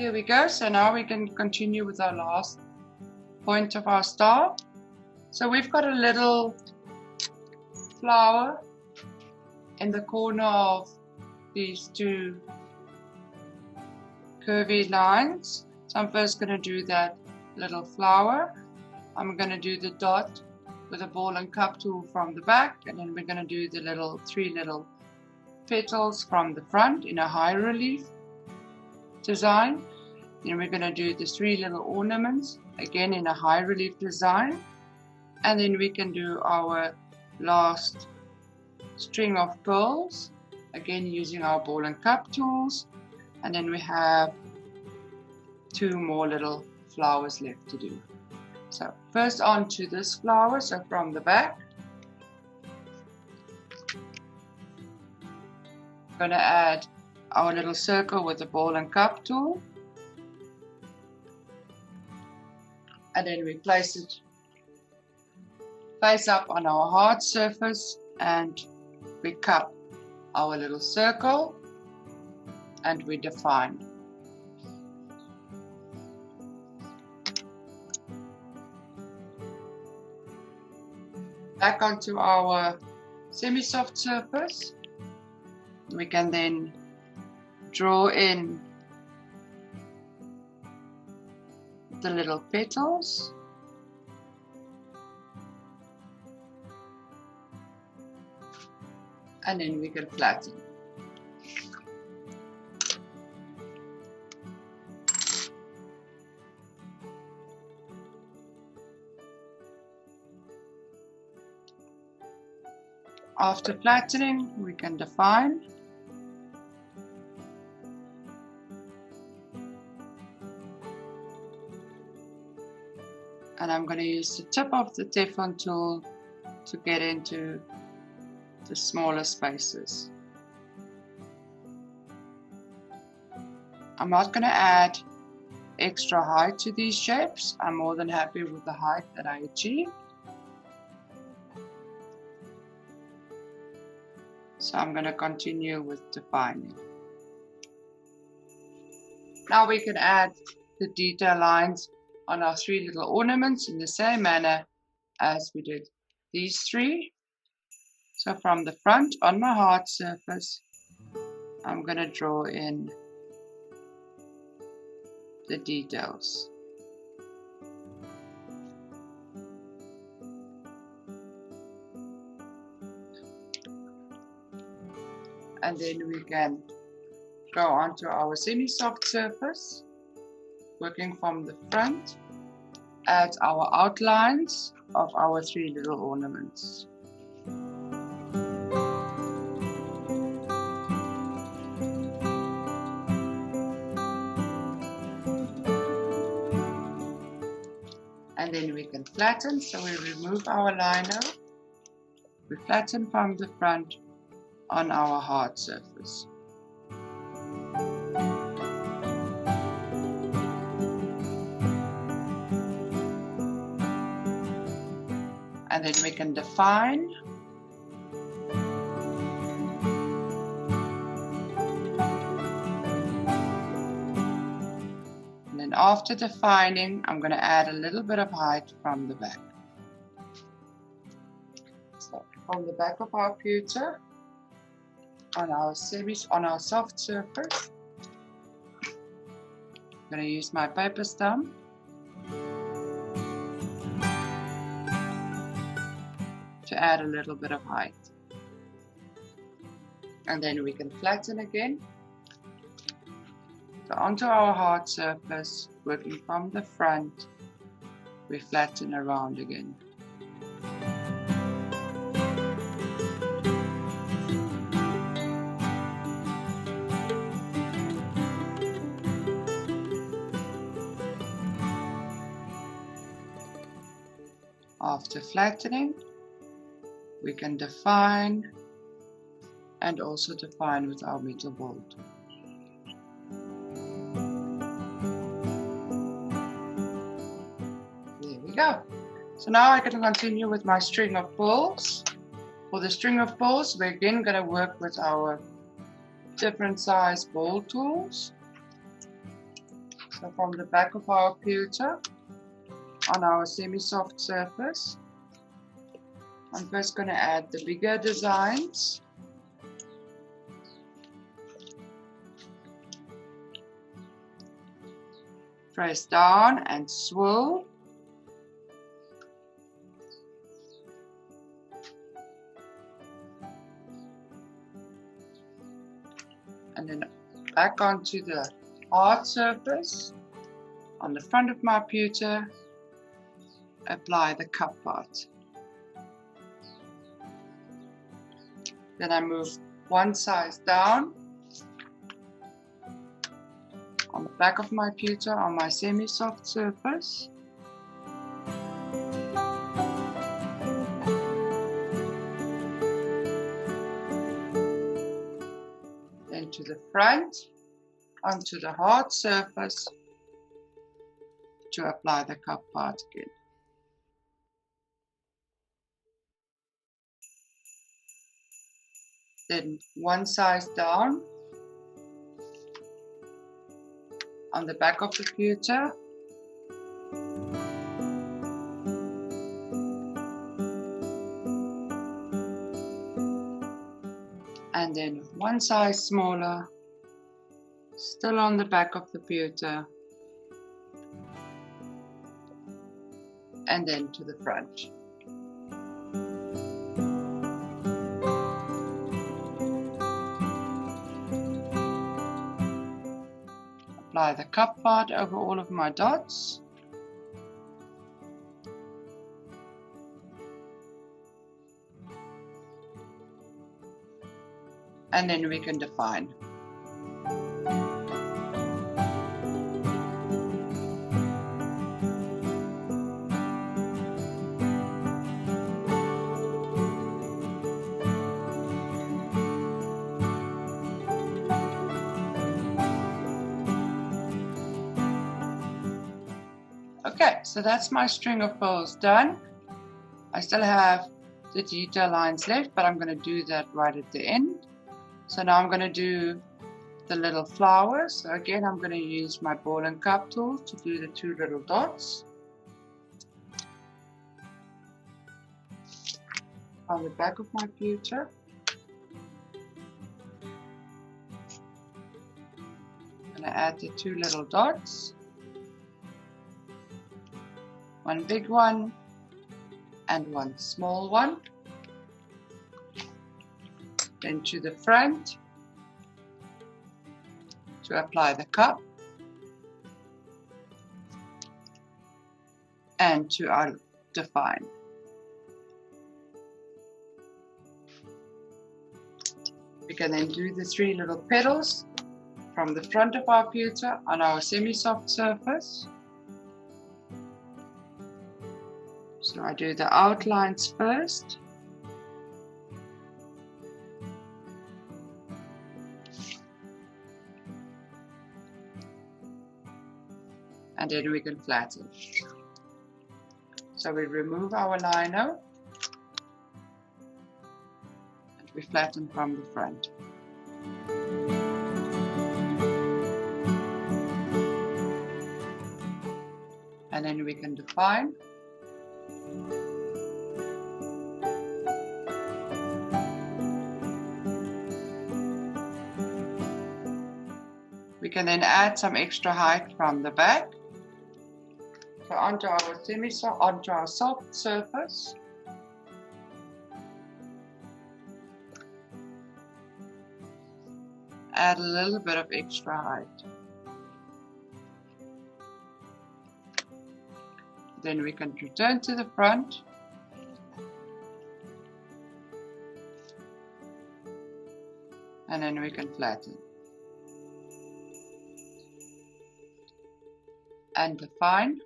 Here we go. So now we can continue with our last point of our star. So we've got a little flower in the corner of these two curvy lines. So I'm first going to do that little flower. I'm going to do the dot with a ball and cup tool from the back, and then we're going to do the three little petals from the front in a high relief design. Then we're going to do the three little ornaments again in a high relief design, and then we can do our last string of pearls again using our ball and cup tools, and then we have two more little flowers left to do. So first on to this flower, so from the back I'm going to add our little circle with the ball and cup tool, and then we place it face up on our hard surface, and we cup our little circle and we define. Back onto our semi-soft surface, we can then draw in the little petals, and then we can flatten. After flattening, we can define. And I'm going to use the tip of the Teflon tool to get into the smaller spaces. I'm not going to add extra height to these shapes. I'm more than happy with the height that I achieved. So I'm going to continue with defining. Now we can add the detail lines on our three little ornaments in the same manner as we did these three. So from the front on my hard surface, I'm going to draw in the details. And then we can go onto our semi-soft surface, working from the front, add our outlines of our three little ornaments. And then we can flatten, so we remove our liner, we flatten from the front on our hard surface. And then we can define. And then after defining, I'm going to add a little bit of height from the back. So from the back of our pewter, on our soft surface, I'm going to use my paper stump to add a little bit of height. And then we can flatten again. So onto our hard surface, working from the front, we flatten around again. After flattening, we can define and also define with our metal bolt. There we go. So now I can continue with my string of pearls. For the string of pearls, we're again going to work with our different size ball tools. So from the back of our pewter on our semi-soft surface, I'm first going to add the bigger designs. Press down and swirl. And then back onto the hard surface on the front of my pewter, apply the cup part. Then I move one size down on the back of my pewter on my semi-soft surface. Then to the front, onto the hard surface to apply the cup part again. Then one size down on the back of the pewter. And then one size smaller, still on the back of the pewter. And then to the front. Apply the cup part over all of my dots. And then we can define. Okay, so that's my string of pearls done. I still have the detail lines left, but I'm going to do that right at the end. So now I'm going to do the little flowers. So again, I'm going to use my ball and cup tool to do the two little dots. On the back of my pewter. I'm going to add the two little dots. One big one and one small one. Then to the front to apply the cup and to define. We can then do the three little petals from the front of our pewter on our semi-soft surface. So I do the outlines first. And then we can flatten. So we remove our lino and we flatten from the front. And then we can define. We can then add some extra height from the back. So onto our soft surface. Add a little bit of extra height. Then we can return to the front. And then we can flatten. And define.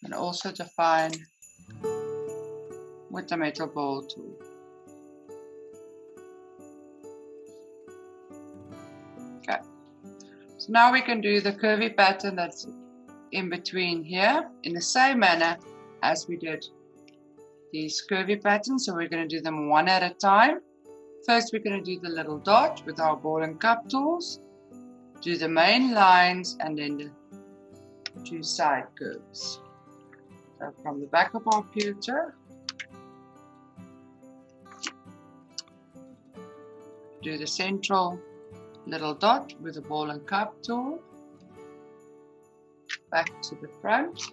And also define with the metal ball tool. Okay, so now we can do the curvy pattern that's in between here in the same manner as we did these curvy patterns. So we're going to do them one at a time. First we're going to do the little dot with our ball and cup tools, do the main lines and then the 2 side curves. So from the back of our pewter, do the central little dot with the ball and cup tool, back to the front,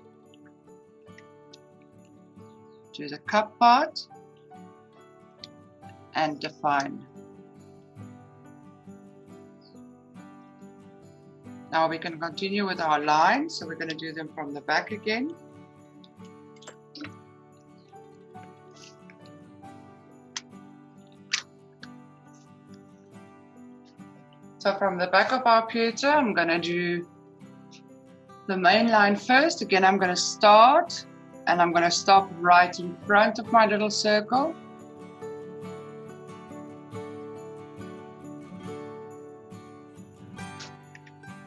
do the cup part and define. Now we can continue with our lines, so we're going to do them from the back again. So from the back of our pewter, I'm going to do the main line first. Again, I'm going to start and I'm going to stop right in front of my little circle.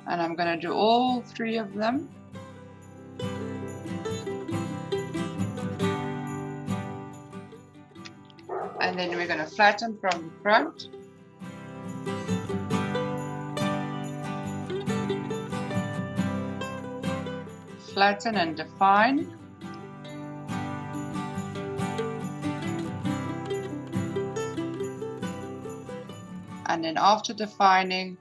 And I'm going to do all 3 of them. And then we're going to flatten from the front. Flatten and define. And then after defining,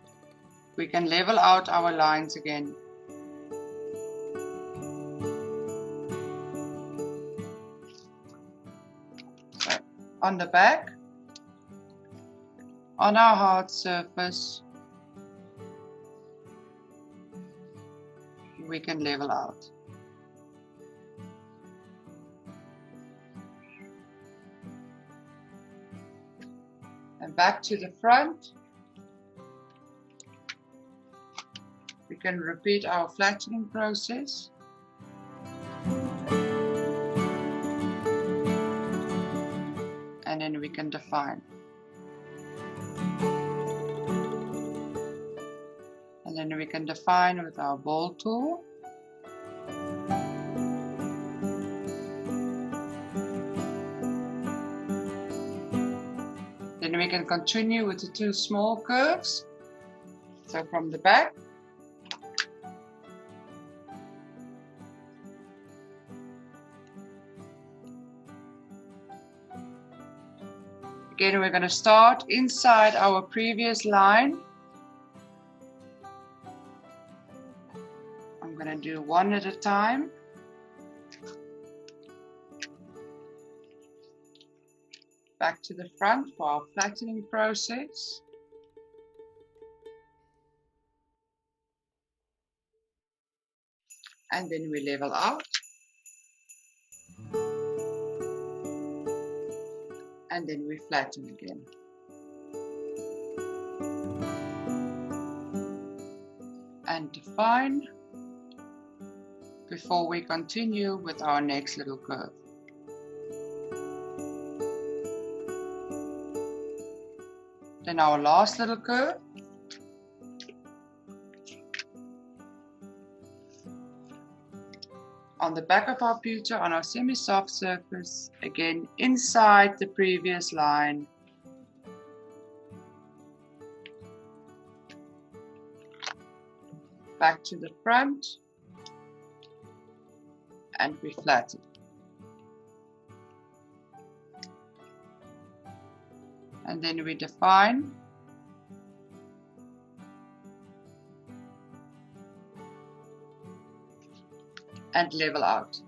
we can level out our lines again. So on the back, on our hard surface, we can level out. And back to the front, we can repeat our flattening process. And then we can define. And then we can define with our ball tool. Then we can continue with the 2 small curves. So from the back, again we're going to start inside our previous line. I'm going to do 1 at a time. Back to the front for our flattening process. And then we level out. And then we flatten again. And define before we continue with our next little curve. Then our last little curve. On the back of our pewter, on our semi-soft surface, again inside the previous line. Back to the front. And we flatten. And then we define. And level out.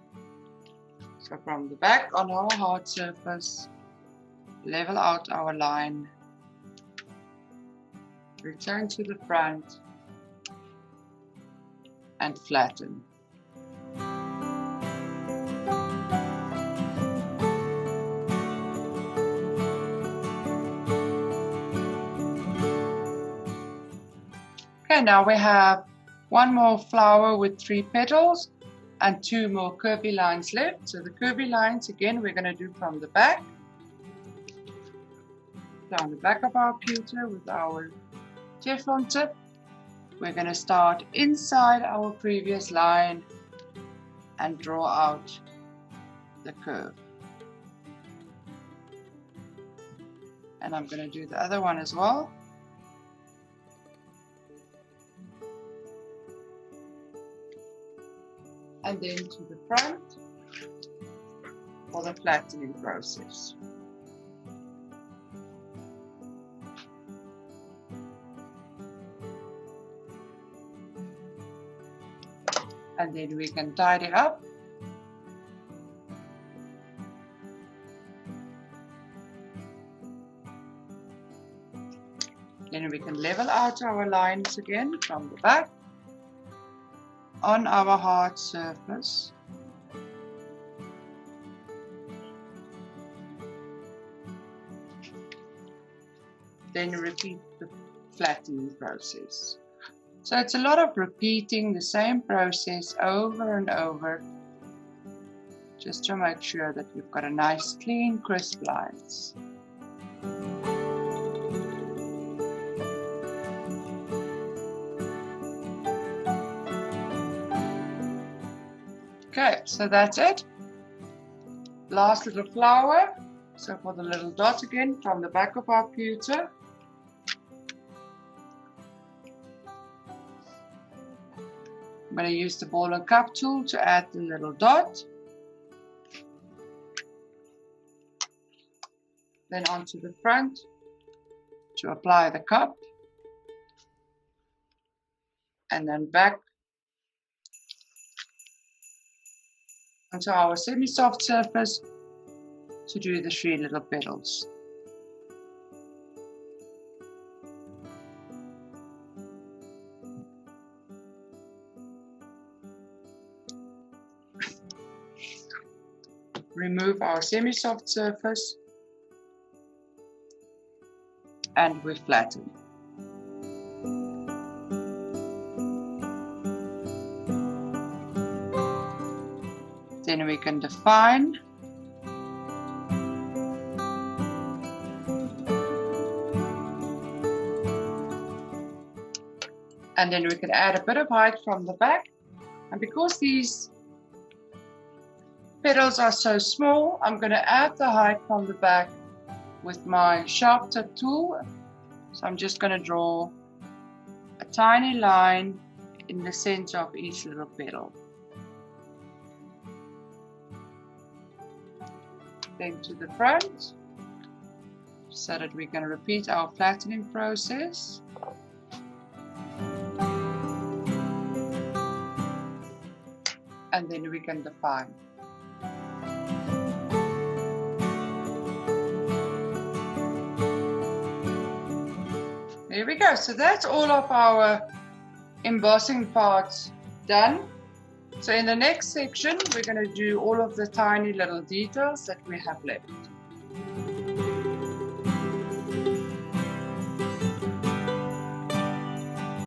So from the back on our hard surface, level out our line, return to the front, and flatten. Okay, now we have 1 more flower with 3 petals and 2 more curvy lines left. So the curvy lines again we're going to do from the back. Down the back of our pewter with our Teflon tip. We're going to start inside our previous line and draw out the curve. And I'm going to do the other one as well. And then to the front for the flattening process. And then we can tidy up. Then we can level out our lines again from the back on our hard surface. Then repeat the flattening process. So it's a lot of repeating the same process over and over, just to make sure that we've got a nice, clean, crisp lines. Okay, so that's it. Last little flower. So for the little dot again from the back of our pewter. I'm going to use the ball and cup tool to add the little dot. Then onto the front to apply the cup. And then back onto our semi-soft surface to do the 3 little petals. Remove our semi-soft surface and we flatten. Then we can define. And then we can add a bit of height from the back. And because these petals are so small, I'm going to add the height from the back with my sharp tip tool. So I'm just going to draw a tiny line in the center of each little petal. Then to the front, so that we can repeat our flattening process. And then we can define. There we go. So that's all of our embossing parts done. So in the next section, we're going to do all of the tiny little details that we have left.